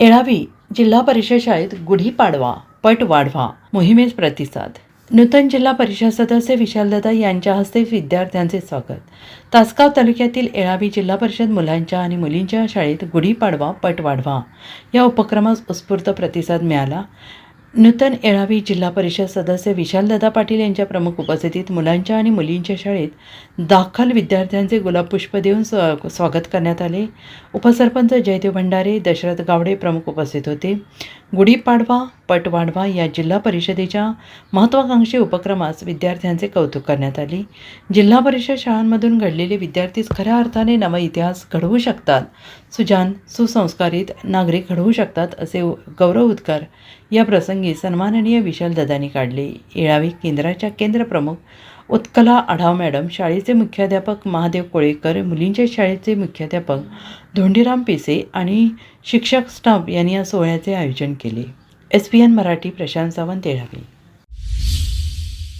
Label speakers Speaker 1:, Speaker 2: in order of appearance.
Speaker 1: येळावी जिल्हा परिषद शाळेत गुढीपाडवा पट वाढवा मोहिमेस प्रतिसाद. नूतन जिल्हा परिषद सदस्य विशालदादा यांच्या हस्ते विद्यार्थ्यांचे स्वागत. तासगाव तालुक्यातील येळावी जिल्हा परिषद मुलांच्या आणि मुलींच्या शाळेत गुढीपाडवा पट वाढवा या उपक्रमास उत्स्फूर्त प्रतिसाद मिळाला. नूतन येळावी जिल्हा परिषद सदस्य विशालदादा पाटील यांच्या प्रमुख उपस्थितीत मुलांच्या आणि मुलींच्या शाळेत दाखल विद्यार्थ्यांचे गुलाबपुष्प देऊन स्वागत करण्यात आले. उपसरपंच जयदेव भंडारे, दशरथ गावडे प्रमुख उपस्थित होते. गुढीपाडवा पट वाढवा या जिल्हा परिषदेच्या महत्त्वाकांक्षी उपक्रमास विद्यार्थ्यांचे कौतुक करण्यात आले. जिल्हा परिषद शाळांमधून घडलेले विद्यार्थीच खऱ्या अर्थाने नवा इतिहास घडवू शकतात, सुजाण सुसंस्कारित नागरिक घडवू शकतात असे गौरव उद्गार या प्रसंगी सन्माननीय विशालदादांनी काढले. येळावी केंद्राच्या केंद्रप्रमुख उत्कला आढाव मॅडम, शाळेचे मुख्याध्यापक महादेव कोळेकर, मुलींच्या शाळेचे मुख्याध्यापक धोंडीराम पिसे आणि शिक्षक स्टाफ यांनी या सोहळ्याचे आयोजन केले. SPN मराठी प्रशांत सावंत, येळावी.